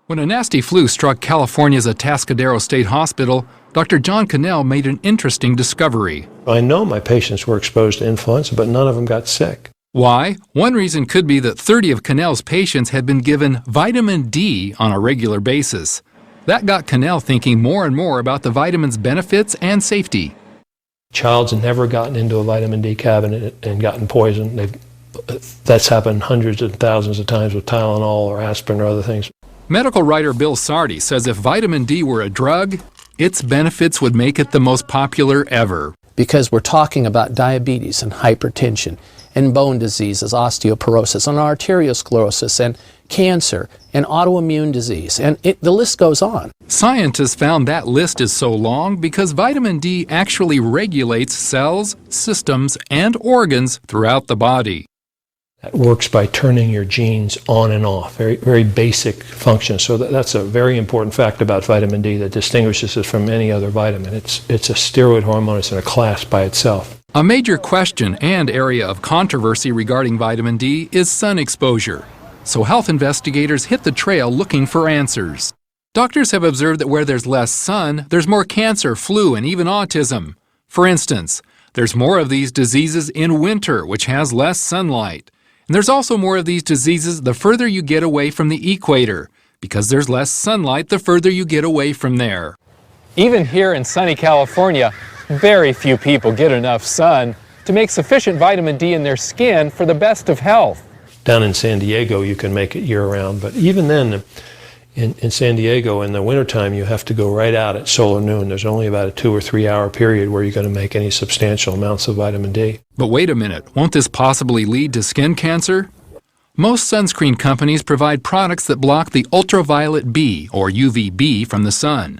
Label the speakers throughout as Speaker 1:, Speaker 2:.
Speaker 1: When a nasty flu struck California's Atascadero State Hospital, Dr. John Cannell made an interesting discovery.
Speaker 2: I know my patients were exposed to influenza, but none of them got sick.
Speaker 1: Why? One reason could be that 30 of Cannell's patients had been given vitamin D on a regular basis. That got Cannell thinking more and more about the vitamin's benefits and safety.
Speaker 2: Child's never gotten into a vitamin D cabinet and gotten poisoned. That's happened hundreds and thousands of times with Tylenol or aspirin or other things.
Speaker 1: Medical writer Bill Sardi says if vitamin D were a drug, its benefits would make it the most popular ever.
Speaker 3: Because we're talking about diabetes and hypertension and bone diseases, osteoporosis and arteriosclerosis and cancer and autoimmune disease, and the list goes on.
Speaker 1: Scientists found that list is so long because vitamin D actually regulates cells, systems, and organs throughout the body.
Speaker 2: It works by turning your genes on and off, very, very basic function. So that's a very important fact about vitamin D that distinguishes it from any other vitamin. It's a steroid hormone. It's in a class by itself.
Speaker 1: A major question and area of controversy regarding vitamin D is sun exposure. So health investigators hit the trail looking for answers. Doctors have observed that where there's less sun, there's more cancer, flu, and even autism. For instance, there's more of these diseases in winter, which has less sunlight. And there's also more of these diseases the further you get away from the equator, because there's less sunlight the further you get away from there.
Speaker 4: Even here in sunny California, very few people get enough sun to make sufficient vitamin D in their skin for the best of health.
Speaker 2: Down in San Diego, you can make it year-round, but even then, in San Diego, in the wintertime, you have to go right out at solar noon. There's only about a 2 or 3 hour period where you're going to make any substantial amounts of vitamin D.
Speaker 1: But wait a minute, won't this possibly lead to skin cancer? Most sunscreen companies provide products that block the ultraviolet B, or UVB, from the sun.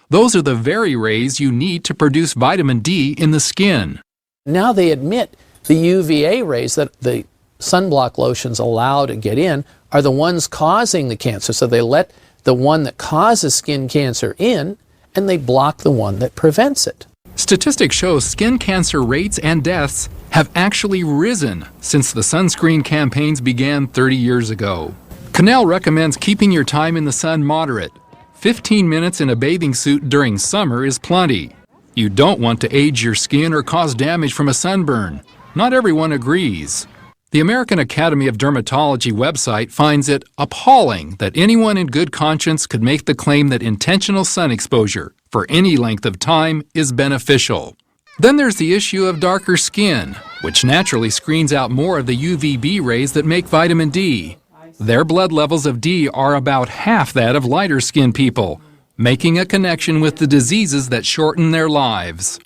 Speaker 1: Those are the very rays you need to produce vitamin D in the skin.
Speaker 3: Now they admit the UVA rays that the sunblock lotions allow to get in are the ones causing the cancer. So they let the one that causes skin cancer in, and they block the one that prevents it.
Speaker 1: Statistics show skin cancer rates and deaths have actually risen since the sunscreen campaigns began 30 years ago. Cannell recommends keeping your time in the sun moderate. 15 minutes in a bathing suit during summer is plenty. You don't want to age your skin or cause damage from a sunburn. Not everyone agrees. The American Academy of Dermatology website finds it appalling that anyone in good conscience could make the claim that intentional sun exposure for any length of time is beneficial. Then there's the issue of darker skin, which naturally screens out more of the UVB rays that make vitamin D. Their blood levels of D are about half that of lighter skinned people, making a connection with the diseases that shorten their lives.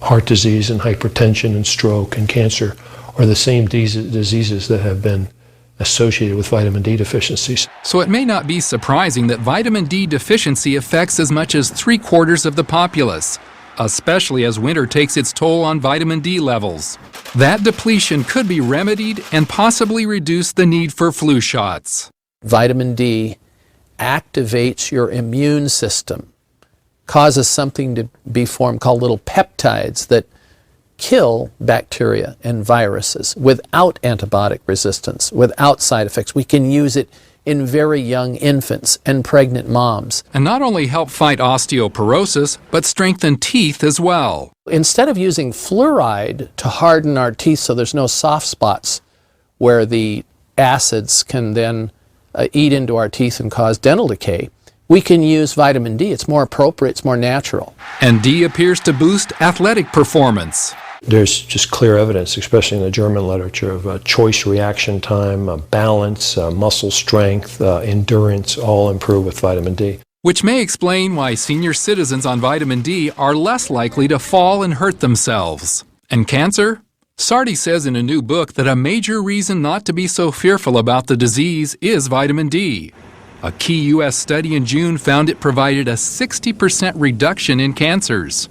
Speaker 2: Heart disease and hypertension and stroke and cancer are the same diseases that have been associated with vitamin D deficiencies.
Speaker 1: So it may not be surprising that vitamin D deficiency affects as much as 3/4 of the populace, especially as winter takes its toll on vitamin D levels. That depletion could be remedied and possibly reduce the need for flu shots.
Speaker 3: Vitamin D activates your immune system, causes something to be formed called little peptides that kill bacteria and viruses without antibiotic resistance, without side effects. We can use it in very young infants and pregnant moms.
Speaker 1: And not only help fight osteoporosis, but strengthen teeth as well.
Speaker 3: Instead of using fluoride to harden our teeth so there's no soft spots where the acids can then eat into our teeth and cause dental decay, we can use vitamin D. It's more appropriate, it's more natural.
Speaker 1: And D appears to boost athletic performance.
Speaker 2: There's just clear evidence, especially in the German literature, of choice reaction time, balance, muscle strength, endurance, all improve with vitamin D.
Speaker 1: Which may explain why senior citizens on vitamin D are less likely to fall and hurt themselves. And cancer? Sardi says in a new book that a major reason not to be so fearful about the disease is vitamin D. A key U.S. study in June found it provided a 60% reduction in cancers.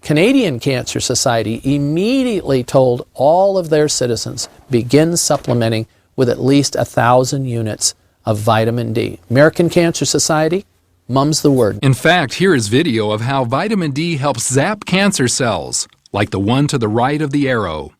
Speaker 3: Canadian Cancer Society immediately told all of their citizens, begin supplementing with at least 1,000 units of vitamin D. American Cancer Society, mum's the word.
Speaker 1: In fact, here is video of how vitamin D helps zap cancer cells, like the one to the right of the arrow.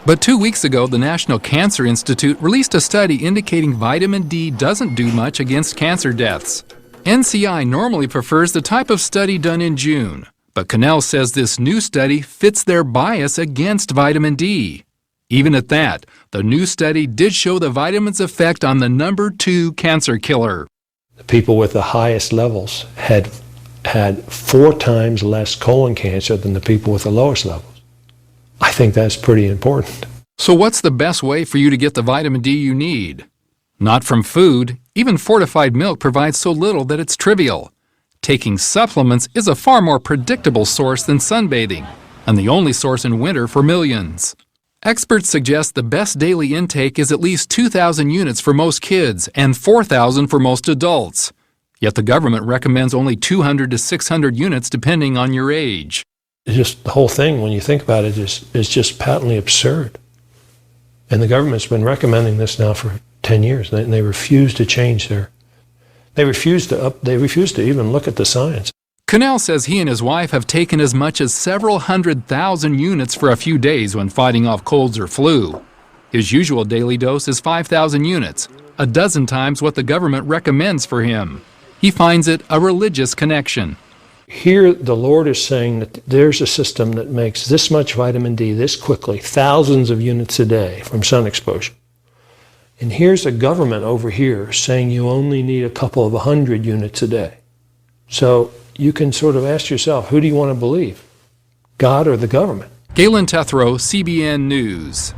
Speaker 1: But 2 weeks ago, the National Cancer Institute released a study indicating vitamin D doesn't do much against cancer deaths. NCI normally prefers the type of study done in June, but Cannell says this new study fits their bias against vitamin D. Even at that, the new study did show the vitamin's effect on the number 2 cancer killer.
Speaker 2: The people with the highest levels had 4 times less colon cancer than the people with the lowest levels. I think that's pretty important.
Speaker 1: So what's the best way for you to get the vitamin D you need? Not from food. Even fortified milk provides so little that it's trivial. Taking supplements is a far more predictable source than sunbathing, and the only source in winter for millions. Experts suggest the best daily intake is at least 2,000 units for most kids and 4,000 for most adults. Yet the government recommends only 200 to 600 units depending on your age.
Speaker 2: It's just the whole thing, when you think about it, is just patently absurd. And the government's been recommending this now for 10 years, and they refuse to change they refuse to even look at the science.
Speaker 1: Cannell says he and his wife have taken as much as several 100,000 units for a few days when fighting off colds or flu. His usual daily dose is 5,000 units, a dozen times what the government recommends for him. He finds it a religious connection.
Speaker 2: Here, the Lord is saying that there's a system that makes this much vitamin D this quickly, thousands of units a day from sun exposure. And here's a government over here saying you only need a couple of 100 units a day. So you can sort of ask yourself, who do you want to believe? God or the government?
Speaker 1: Galen Tethrow, CBN News.